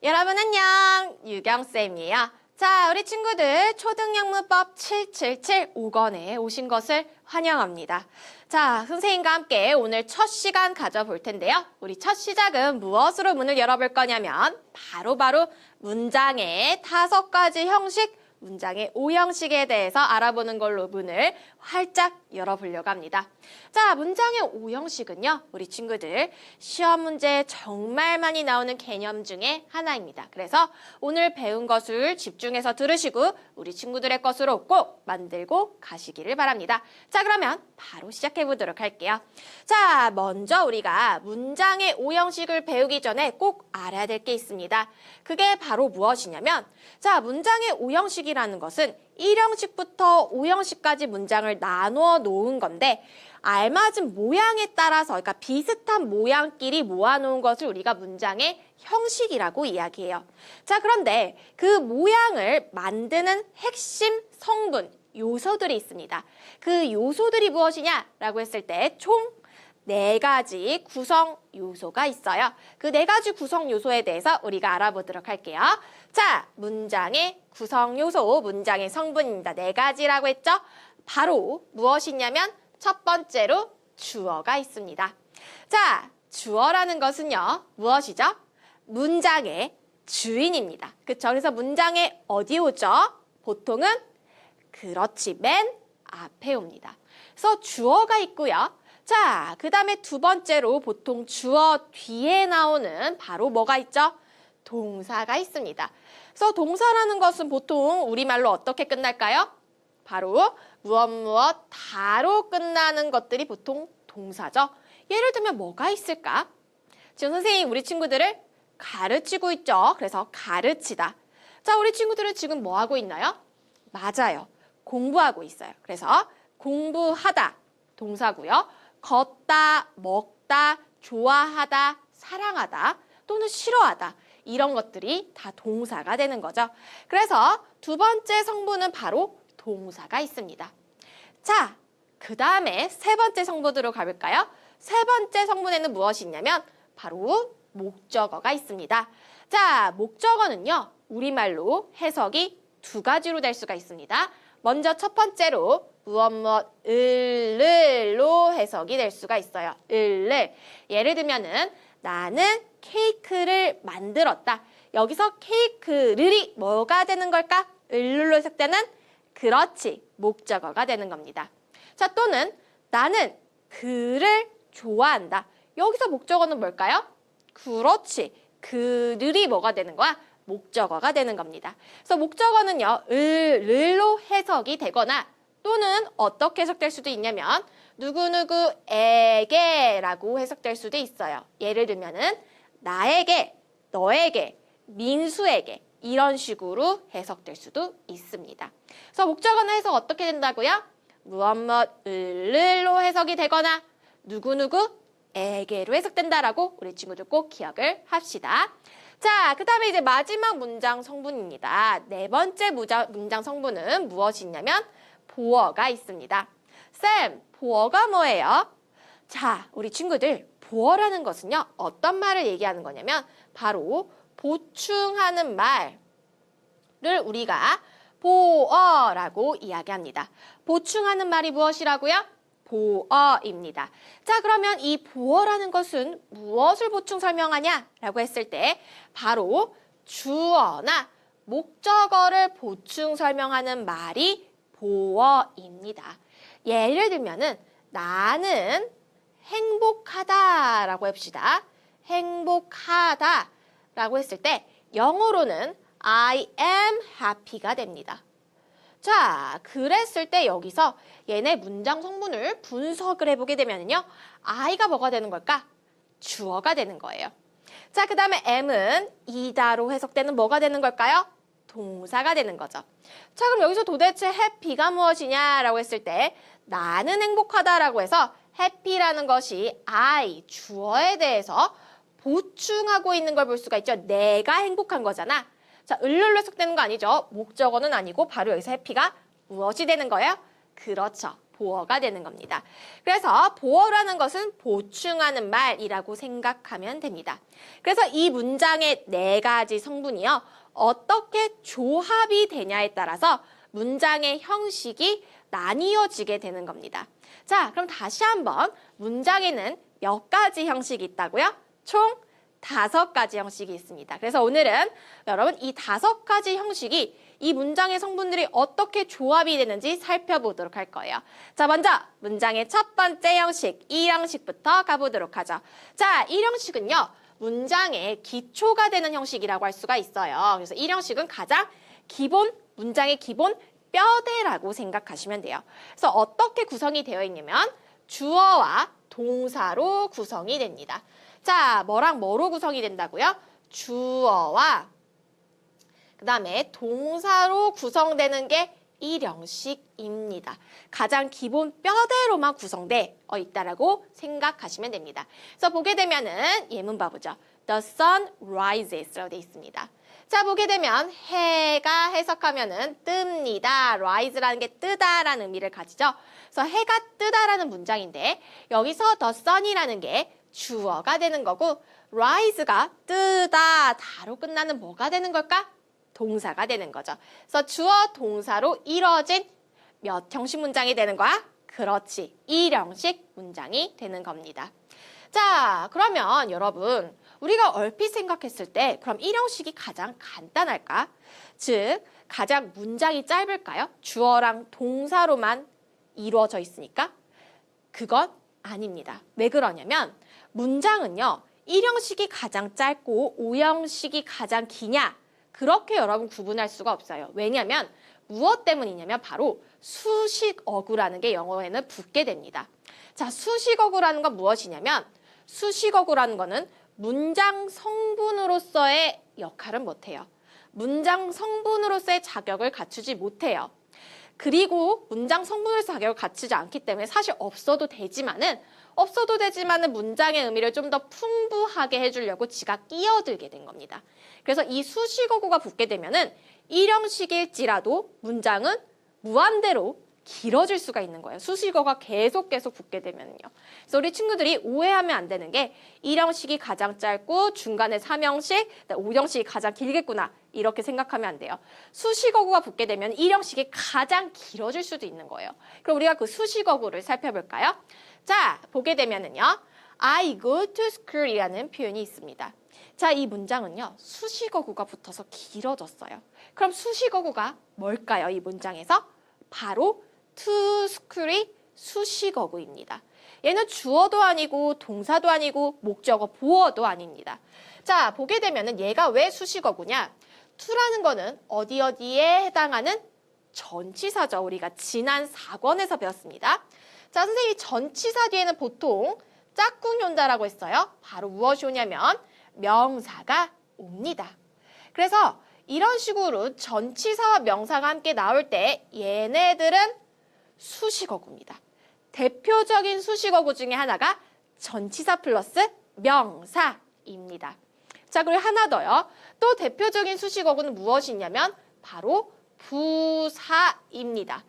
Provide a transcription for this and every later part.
여러분 안녕, 유경쌤이에요. 자, 우리 친구들 초등영문법 777 5권에 오신 것을 환영합니다. 자, 선생님과 함께 오늘 첫 시간 가져볼 텐데요. 우리 첫 시작은 무엇으로 문을 열어볼 거냐면 바로 문장의 5가지 형식, 문장의 5형식에 대해서 알아보는 걸로 문을 활짝 열어보려고 합니다. 자, 문장의 5형식은요. 우리 친구들 시험 문제에 정말 많이 나오는 개념 중에 하나입니다. 그래서 오늘 배운 것을 집중해서 들으시고 우리 친구들의 것으로 꼭 만들고 가시기를 바랍니다. 자, 그러면 바로 시작해 보도록 할게요. 자, 먼저 우리가 문장의 5형식을 배우기 전에 꼭 알아야 될 게 있습니다. 그게 바로 무엇이냐면 자, 문장의 5형식이라는 것은 1형식부터 5형식까지 문장을 나누어 놓은 건데 알맞은 모양에 따라서 그러니까 비슷한 모양끼리 모아놓은 것을 우리가 문장의 형식이라고 이야기해요. 자, 그런데 그 모양을 만드는 핵심 성분, 요소들이 있습니다. 그 요소들이 무엇이냐라고 했을 때 총 4가지 구성 요소가 있어요. 그 4가지 구성 요소에 대해서 우리가 알아보도록 할게요. 자, 문장의 구성 요소, 문장의 성분입니다. 4가지라고 했죠? 바로 무엇이냐면 첫 번째로 주어가 있습니다. 자, 주어라는 것은요, 무엇이죠? 문장의 주인입니다. 그쵸? 그래서 문장의 어디 오죠? 보통은 그렇지, 맨 앞에 옵니다. 그래서 주어가 있고요. 자, 그 다음에 두 번째로 보통 주어 뒤에 나오는 바로 뭐가 있죠? 동사가 있습니다. 그래서 동사라는 것은 보통 우리말로 어떻게 끝날까요? 바로 무엇 다로 끝나는 것들이 보통 동사죠. 예를 들면 뭐가 있을까? 지금 선생님이 우리 친구들을 가르치고 있죠. 그래서 가르치다. 자, 우리 친구들은 지금 뭐 하고 있나요? 맞아요. 공부하고 있어요. 그래서 공부하다 동사고요. 걷다, 먹다, 좋아하다, 사랑하다 또는 싫어하다 이런 것들이 다 동사가 되는 거죠. 그래서 두 번째 성분은 바로 동사가 있습니다. 자, 그 다음에 세 번째 성분으로 가볼까요? 세 번째 성분에는 무엇이 있냐면 바로 목적어가 있습니다. 자, 목적어는요. 우리말로 해석이 2가지로 될 수가 있습니다. 먼저 첫 번째로 을로 해석이 될 수가 있어요. 을을. 예를 들면은 나는 케이크를 만들었다. 여기서 케이크를이 뭐가 되는 걸까? 을로 해석되는 그렇지, 목적어가 되는 겁니다. 자, 또는 나는 그를 좋아한다. 여기서 목적어는 뭘까요? 그렇지, 그들이 뭐가 되는 거야? 목적어가 되는 겁니다. 그래서 목적어는요, 을로 해석이 되거나 또는 어떻게 해석될 수도 있냐면 누구누구에게라고 해석될 수도 있어요. 예를 들면은 나에게, 너에게, 민수에게 이런 식으로 해석될 수도 있습니다. 그래서 목적어는 해석 어떻게 된다고요? 을로 해석이 되거나 누구누구에게로 해석된다라고 우리 친구들 꼭 기억을 합시다. 자, 그 다음에 이제 마지막 문장 성분입니다. 4번째 문장 성분은 무엇이냐면 보어가 있습니다. 쌤, 보어가 뭐예요? 자, 우리 친구들 보어라는 것은요. 어떤 말을 얘기하는 거냐면 바로 보충하는 말을 우리가 보어라고 이야기합니다. 보충하는 말이 무엇이라고요? 보어입니다. 자, 그러면 이 보어라는 것은 무엇을 보충 설명하냐라고 했을 때 바로 주어나 목적어를 보충 설명하는 말이 보어입니다. 예를 들면은 나는 행복하다라고 합시다. 행복하다라고 했을 때 영어로는 I am happy가 됩니다. 자, 그랬을 때 여기서 얘네 문장 성분을 분석을 해보게 되면요. I가 뭐가 되는 걸까? 주어가 되는 거예요. 자, 그 다음에 am은 이다로 해석되는 뭐가 되는 걸까요? 동사가 되는 거죠. 자, 그럼 여기서 도대체 happy가 무엇이냐라고 했을 때 나는 행복하다라고 해서 happy라는 것이 I, 주어에 대해서 보충하고 있는 걸 볼 수가 있죠. 내가 행복한 거잖아. 자, 을로 해석되는 거 아니죠. 목적어는 아니고 바로 여기서 happy가 무엇이 되는 거예요? 그렇죠. 보어가 되는 겁니다. 그래서 보어라는 것은 보충하는 말이라고 생각하면 됩니다. 그래서 이 문장의 4가지 성분이요. 어떻게 조합이 되냐에 따라서 문장의 형식이 나뉘어지게 되는 겁니다. 자, 그럼 다시 한번 문장에는 몇 가지 형식이 있다고요? 총 5가지 형식이 있습니다. 그래서 오늘은 여러분 이 5가지 형식이 이 문장의 성분들이 어떻게 조합이 되는지 살펴보도록 할 거예요. 자, 먼저 문장의 첫 번째 형식, 1형식부터 가보도록 하죠. 자, 1형식은요. 문장의 기초가 되는 형식이라고 할 수가 있어요. 그래서 1형식은 가장 기본, 문장의 기본 뼈대라고 생각하시면 돼요. 그래서 어떻게 구성이 되어 있냐면 주어와 동사로 구성이 됩니다. 자, 뭐랑 뭐로 구성이 된다고요? 주어와 그 다음에 동사로 구성되는 게 1형식입니다. 가장 기본 뼈대로만 구성되어 있다라고 생각하시면 됩니다. 그래서 보게 되면은 예문봐 보죠. The sun rises라고 되어 있습니다. 자, 보게 되면 해가 해석하면은 뜹니다. rise라는 게 뜨다라는 의미를 가지죠. 그래서 해가 뜨다라는 문장인데 여기서 the sun이라는 게 주어가 되는 거고 rise가 뜨다, 다로 끝나는 뭐가 되는 걸까? 동사가 되는 거죠. 그래서 주어 동사로 이루어진 몇 형식 문장이 되는 거야? 그렇지. 1형식 문장이 되는 겁니다. 자, 그러면 여러분 우리가 얼핏 생각했을 때 그럼 1형식이 가장 간단할까? 즉, 가장 문장이 짧을까요? 주어랑 동사로만 이루어져 있으니까? 그건 아닙니다. 왜 그러냐면 문장은요. 1형식이 가장 짧고 5형식이 가장 기냐? 그렇게 여러분 구분할 수가 없어요. 왜냐하면 무엇 때문이냐면 바로 수식어구라는 게 영어에는 붙게 됩니다. 자, 수식어구라는 건 무엇이냐면 수식어구라는 거는 문장 성분으로서의 역할은 못해요. 문장 성분으로서의 자격을 갖추지 못해요. 그리고 문장 성분으로서 자격을 갖추지 않기 때문에 사실 없어도 되지만은 문장의 의미를 좀 더 풍부하게 해주려고 지가 끼어들게 된 겁니다. 그래서 이 수식어구가 붙게 되면은 1형식일지라도 문장은 무한대로 길어질 수가 있는 거예요. 수식어가 계속 붙게 되면요. 그래서 우리 친구들이 오해하면 안 되는 게 1형식이 가장 짧고 중간에 3형식, 5형식이 가장 길겠구나. 이렇게 생각하면 안 돼요. 수식어구가 붙게 되면 1형식이 가장 길어질 수도 있는 거예요. 그럼 우리가 그 수식어구를 살펴볼까요? 자, 보게 되면은요. I go to school이라는 표현이 있습니다. 자, 이 문장은요. 수식어구가 붙어서 길어졌어요. 그럼 수식어구가 뭘까요? 이 문장에서? 바로 to school이 수식어구입니다. 얘는 주어도 아니고 동사도 아니고 목적어 보어도 아닙니다. 자, 보게 되면은 얘가 왜 수식어구냐? to라는 거는 어디에 해당하는 전치사죠. 우리가 지난 4권에서 배웠습니다. 자, 선생님이 전치사 뒤에는 보통 짝꿍이 온다라고 했어요. 바로 무엇이 오냐면 명사가 옵니다. 그래서 이런 식으로 전치사와 명사가 함께 나올 때 얘네들은 수식어구입니다. 대표적인 수식어구 중에 하나가 전치사 플러스 명사입니다. 자, 그리고 하나 더요. 또 대표적인 수식어구는 무엇이 있냐면 바로 부사입니다.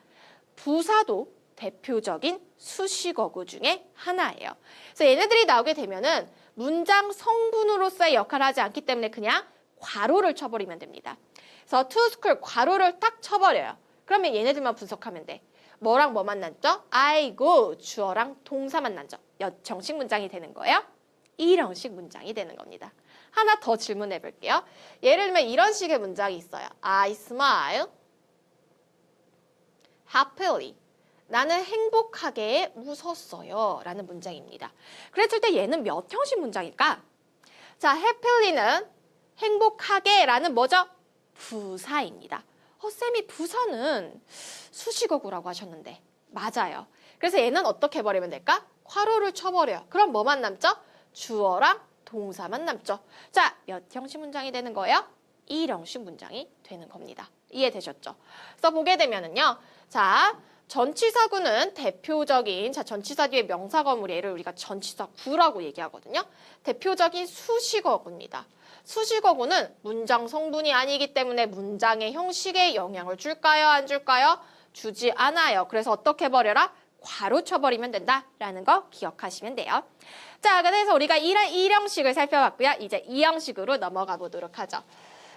부사도 대표적인 수식어구 중에 하나예요. 그래서 얘네들이 나오게 되면은 문장 성분으로서의 역할을 하지 않기 때문에 그냥 괄호를 쳐버리면 됩니다. 그래서 to school 괄호를 딱 쳐버려요. 그러면 얘네들만 분석하면 돼. 뭐랑 뭐만 남죠? I go 주어랑 동사만 남죠. 몇 형식 문장이 되는 거예요? 1형식 문장이 되는 겁니다. 하나 더 질문해 볼게요. 예를 들면 이런 식의 문장이 있어요. I smile happily. 나는 행복하게 웃었어요. 라는 문장입니다. 그랬을 때 얘는 몇 형식 문장일까? 자, happy는 행복하게 라는 뭐죠? 부사입니다. 쌤이 부사는 수식어구라고 하셨는데 맞아요. 그래서 얘는 어떻게 해버리면 될까? 괄호를 쳐버려요. 그럼 뭐만 남죠? 주어랑 동사만 남죠. 자, 몇 형식 문장이 되는 거예요? 1형식 문장이 되는 겁니다. 이해되셨죠? 그래서 보게 되면은요. 자, 전치사구는 대표적인, 자, 전치사 뒤에 명사거물 얘를 우리가 전치사구라고 얘기하거든요. 대표적인 수식어구입니다. 수식어구는 문장 성분이 아니기 때문에 문장의 형식에 영향을 줄까요? 안 줄까요? 주지 않아요. 그래서 어떻게 해버려라? 괄호 쳐버리면 된다라는 거 기억하시면 돼요. 자, 그래서 우리가 1형식을 살펴봤고요. 이제 2형식으로 넘어가 보도록 하죠.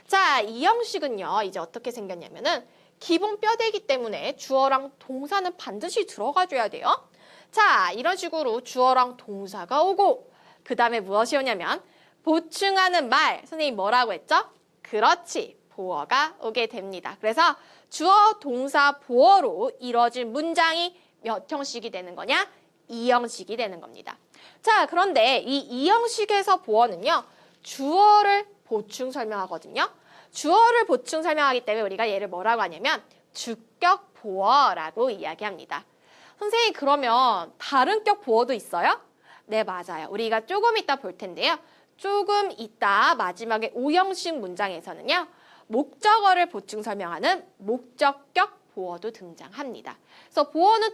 자, 2형식은요. 이제 어떻게 생겼냐면은 기본 뼈대기 때문에 주어랑 동사는 반드시 들어가줘야 돼요. 자, 이런 식으로 주어랑 동사가 오고 그 다음에 무엇이 오냐면 보충하는 말, 선생님 뭐라고 했죠? 그렇지, 보어가 오게 됩니다. 그래서 주어, 동사, 보어로 이루어진 문장이 몇 형식이 되는 거냐? 2형식이 되는 겁니다. 자, 그런데 이 2형식에서 보어는요. 주어를 보충 설명하거든요. 주어를 보충 설명하기 때문에 우리가 얘를 뭐라고 하냐면 주격 보어라고 이야기합니다. 선생님, 그러면 다른 격 보어도 있어요? 네, 맞아요. 우리가 조금 이따 볼 텐데요. 조금 이따 마지막에 5형식 문장에서는요. 목적어를 보충 설명하는 목적격 보어도 등장합니다. 그래서 보어는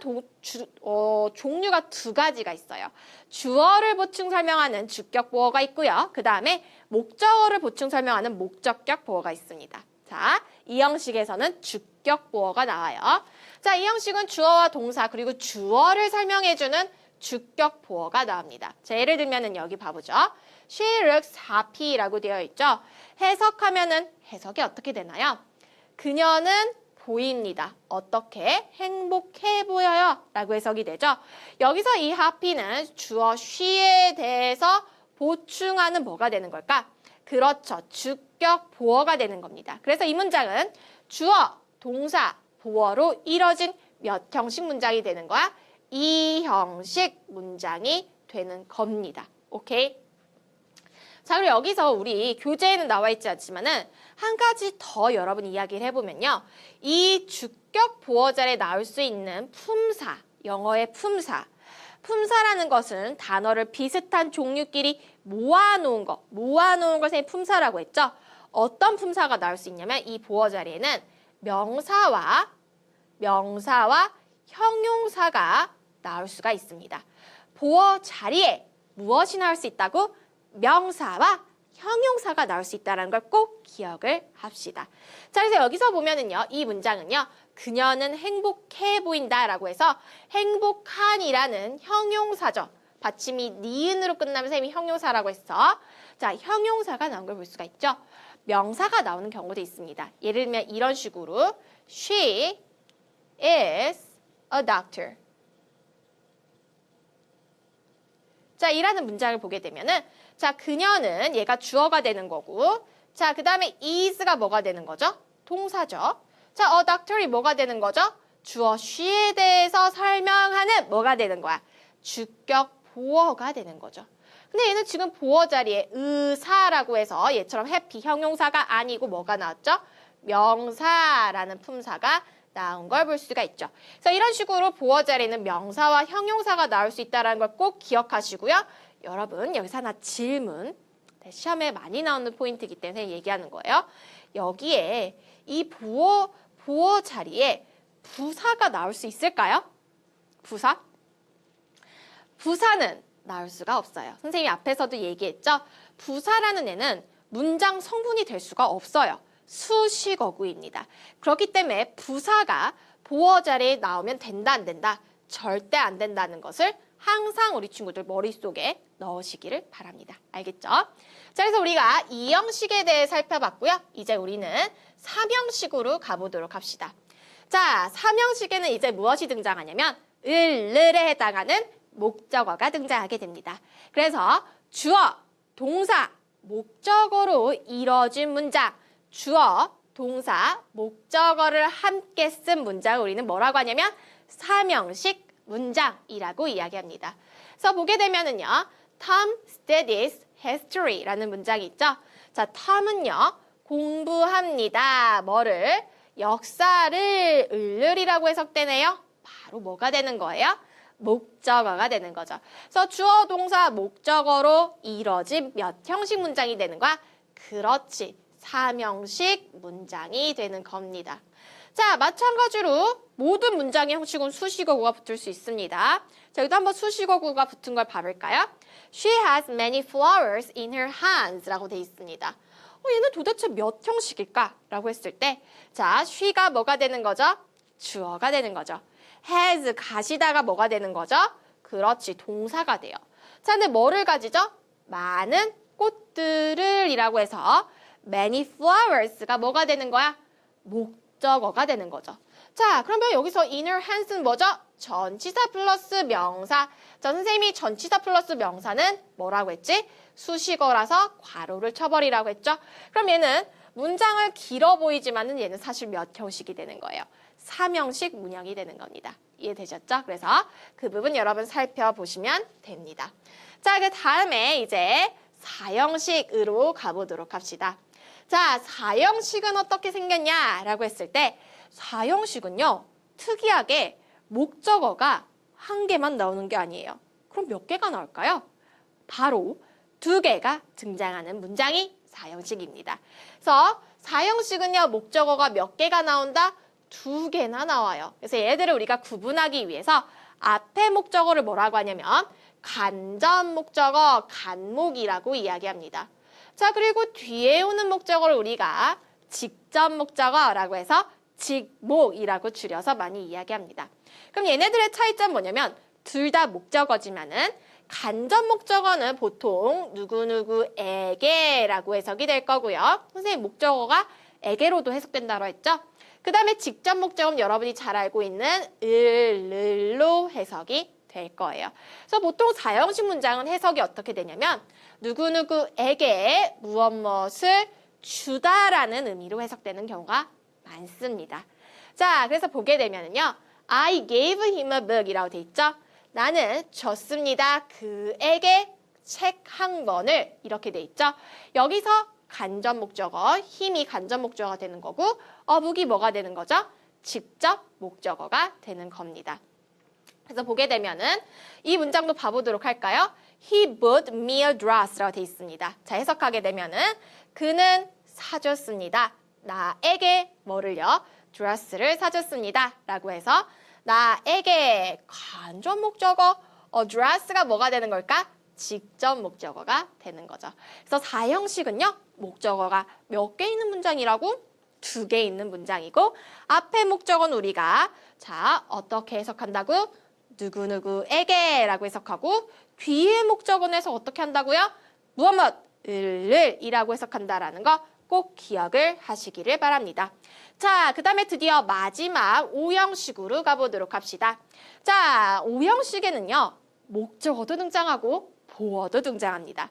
종류가 두 가지가 있어요. 주어를 보충 설명하는 주격 보어가 있고요. 그 다음에 목적어를 보충 설명하는 목적격 보어가 있습니다. 자, 이 형식에서는 주격 보어가 나와요. 자, 이 형식은 주어와 동사 그리고 주어를 설명해주는 주격 보어가 나옵니다. 자, 예를 들면은 여기 봐보죠. She looks happy라고 되어 있죠. 해석하면은 해석이 어떻게 되나요? 그녀는 보입니다. 어떻게? 행복해 보여요. 라고 해석이 되죠. 여기서 이 happy는 주어 she에 대해서 보충하는 뭐가 되는 걸까? 그렇죠. 주격 보어가 되는 겁니다. 그래서 이 문장은 주어, 동사, 보어로 이뤄진 몇 형식 문장이 되는 거야? 2형식 문장이 되는 겁니다. 오케이? 자, 그리고 여기서 우리 교재에는 나와 있지 않지만은 한 가지 더 여러분 이야기를 해보면요. 이 주격 보어 자리에 나올 수 있는 품사, 영어의 품사. 품사라는 것은 단어를 비슷한 종류끼리 모아놓은 것을 품사라고 했죠. 어떤 품사가 나올 수 있냐면 이 보어 자리에는 명사와 형용사가 나올 수가 있습니다. 보어 자리에 무엇이 나올 수 있다고? 명사와 형용사가 나올 수 있다는 걸 꼭 기억을 합시다. 자, 그래서 여기서 보면은요, 이 문장은요, 그녀는 행복해 보인다라고 해서 행복한이라는 형용사죠. 받침이 니은으로 끝나면 선생님이 형용사라고 했어. 자, 형용사가 나온 걸 볼 수가 있죠. 명사가 나오는 경우도 있습니다. 예를 들면 이런 식으로 She is a doctor. 자, 이라는 문장을 보게 되면은 자, 그녀는 얘가 주어가 되는 거고 자, 그 다음에 is가 뭐가 되는 거죠? 동사죠. 자, a doctor이 뭐가 되는 거죠? 주어 she에 대해서 설명하는 뭐가 되는 거야? 주격 보어가 되는 거죠. 근데 얘는 지금 보어 자리에 의사라고 해서 얘처럼 happy 형용사가 아니고 뭐가 나왔죠? 명사라는 품사가 나온 걸 볼 수가 있죠. 그래서 이런 식으로 보어 자리에는 명사와 형용사가 나올 수 있다는 걸 꼭 기억하시고요. 여러분, 여기서 하나 질문. 시험에 많이 나오는 포인트이기 때문에 얘기하는 거예요. 여기에 이 보어 자리에 부사가 나올 수 있을까요? 부사? 부사는 나올 수가 없어요. 선생님이 앞에서도 얘기했죠. 부사라는 애는 문장 성분이 될 수가 없어요. 수식어구입니다. 그렇기 때문에 부사가 보어 자리에 나오면 된다, 안 된다? 절대 안 된다는 것을 항상 우리 친구들 머릿속에 넣으시기를 바랍니다. 알겠죠? 자, 그래서 우리가 2형식에 대해 살펴봤고요. 이제 우리는 3형식으로 가보도록 합시다. 자, 3형식에는 이제 무엇이 등장하냐면 을에 해당하는 목적어가 등장하게 됩니다. 그래서 주어, 동사, 목적어로 이루어진 문장, 주어, 동사, 목적어를 함께 쓴 문장을 우리는 뭐라고 하냐면 3형식 문장이라고 이야기합니다. 그래서 보게 되면은요, Tom studies history라는 문장이 있죠. 자, Tom은요, 공부합니다. 뭐를? 역사를 을이라고 해석되네요. 바로 뭐가 되는 거예요? 목적어가 되는 거죠. 그래서 주어, 동사, 목적어로 이뤄진 몇 형식 문장이 되는 거야? 그렇지. 3형식 문장이 되는 겁니다. 자, 마찬가지로 모든 문장의 형식은 수식어구가 붙을 수 있습니다. 자, 여기도 한번 수식어구가 붙은 걸 봐볼까요? She has many flowers in her hands 라고 돼 있습니다. 얘는 도대체 몇 형식일까? 라고 했을 때 자, she가 뭐가 되는 거죠? 주어가 되는 거죠. has 가시다가 뭐가 되는 거죠? 그렇지, 동사가 돼요. 자, 근데 뭐를 가지죠? 많은 꽃들을 이라고 해서 many flowers가 뭐가 되는 거야? 목적어가 되는 거죠. 자, 그러면 여기서 in her hands는 뭐죠? 전치사 플러스 명사. 자, 선생님이 전치사 플러스 명사는 뭐라고 했지? 수식어라서 괄호를 쳐버리라고 했죠? 그럼 얘는 문장을 길어 보이지만은 얘는 사실 몇 형식이 되는 거예요. 3형식 문형이 되는 겁니다. 이해되셨죠? 그래서 그 부분 여러분 살펴보시면 됩니다. 자, 그 다음에 이제 4형식으로 가보도록 합시다. 자, 4형식은 어떻게 생겼냐라고 했을 때 4형식은요, 특이하게 목적어가 한 개만 나오는 게 아니에요. 그럼 몇 개가 나올까요? 바로 2개가 등장하는 문장이 4형식입니다. 그래서 4형식은요, 목적어가 몇 개가 나온다? 2개나 나와요. 그래서 얘들을 우리가 구분하기 위해서 앞에 목적어를 뭐라고 하냐면 간접 목적어, 간목이라고 이야기합니다. 자, 그리고 뒤에 오는 목적어를 우리가 직접 목적어라고 해서 직목이라고 줄여서 많이 이야기합니다. 그럼 얘네들의 차이점은 뭐냐면 둘 다 목적어지만은 간접 목적어는 보통 누구누구에게라고 해석이 될 거고요. 선생님 목적어가 에게로도 해석된다고 했죠? 그 다음에 직접 목적어는 여러분이 잘 알고 있는 을로 해석이 될 거예요. 그래서 보통 4형식 문장은 해석이 어떻게 되냐면 누구누구에게 무엇무엇을 주다라는 의미로 해석되는 경우가 많습니다. 자, 그래서 보게 되면은요. I gave him a book 이라고 돼 있죠? 나는 줬습니다. 그에게 책 한 권을 이렇게 돼 있죠? 여기서 간접 목적어, 힘이 간접 목적어가 되는 거고 어묵이 뭐가 되는 거죠? 직접 목적어가 되는 겁니다. 그래서 보게 되면은 이 문장도 봐보도록 할까요? He bought me a dress라고 돼 있습니다. 자, 해석하게 되면은 그는 사줬습니다. 나에게 뭐를요? 드레스를 사줬습니다. 라고 해서 나에게 간접 목적어, 드레스가 뭐가 되는 걸까? 직접 목적어가 되는 거죠. 그래서 4형식은요. 목적어가 몇 개 있는 문장이라고? 2개 있는 문장이고 앞에 목적어는 우리가 자 어떻게 해석한다고? 누구누구에게 라고 해석하고 뒤에 목적어는 해석 어떻게 한다고요? 무엇을 이라고 해석한다라는 거 꼭 기억을 하시기를 바랍니다. 자, 그 다음에 드디어 마지막 5형식으로 가보도록 합시다. 자, 5형식에는요. 목적어도 등장하고 보어도 등장합니다.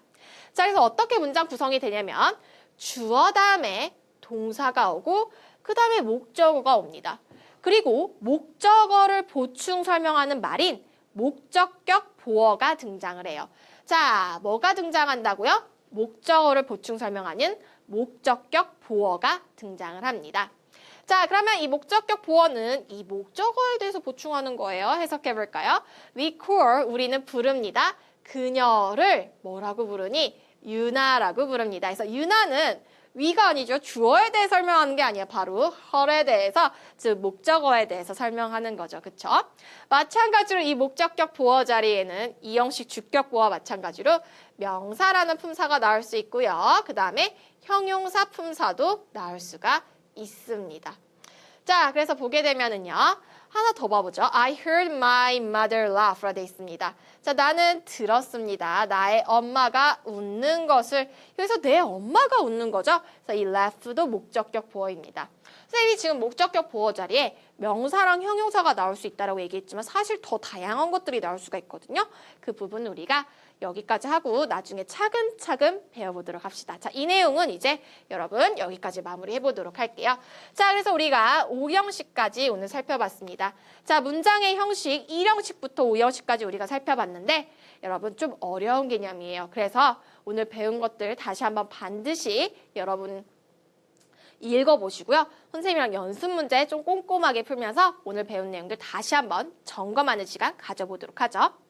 자, 그래서 어떻게 문장 구성이 되냐면 주어 다음에 동사가 오고 그 다음에 목적어가 옵니다. 그리고 목적어를 보충 설명하는 말인 목적격 보어가 등장을 해요. 자, 뭐가 등장한다고요? 목적어를 보충 설명하는 목적격 보어가 등장을 합니다. 자, 그러면 이 목적격 보어는 이 목적어에 대해서 보충하는 거예요. 해석해 볼까요? We call, 우리는 부릅니다. 그녀를 뭐라고 부르니? 유나라고 부릅니다. 그래서 유나는 we가 아니죠. 주어에 대해 설명하는 게 아니에요. 바로 her에 대해서, 즉 목적어에 대해서 설명하는 거죠. 그쵸? 마찬가지로 이 목적격 보어 자리에는 이 형식 주격 보어와 마찬가지로 명사라는 품사가 나올 수 있고요. 그 다음에 형용사 품사도 나올 수가 있습니다. 자, 그래서 보게 되면은요. 하나 더 봐보죠. I heard my mother laugh라고 돼 있습니다. 자, 나는 들었습니다. 나의 엄마가 웃는 것을. 여기서 내 엄마가 웃는 거죠. 그래서 이 laugh도 목적격 보어입니다. 선생님이 지금 목적격 보어 자리에 명사랑 형용사가 나올 수 있다고 얘기했지만 사실 더 다양한 것들이 나올 수가 있거든요. 그 부분은 우리가 여기까지 하고 나중에 차근차근 배워보도록 합시다. 자, 이 내용은 이제 여러분 여기까지 마무리해보도록 할게요. 자, 그래서 우리가 5형식까지 오늘 살펴봤습니다. 자, 문장의 형식 1형식부터 5형식까지 우리가 살펴봤는데 여러분 좀 어려운 개념이에요. 그래서 오늘 배운 것들 다시 한번 반드시 여러분 읽어보시고요. 선생님이랑 연습 문제 좀 꼼꼼하게 풀면서 오늘 배운 내용들 다시 한번 점검하는 시간 가져보도록 하죠.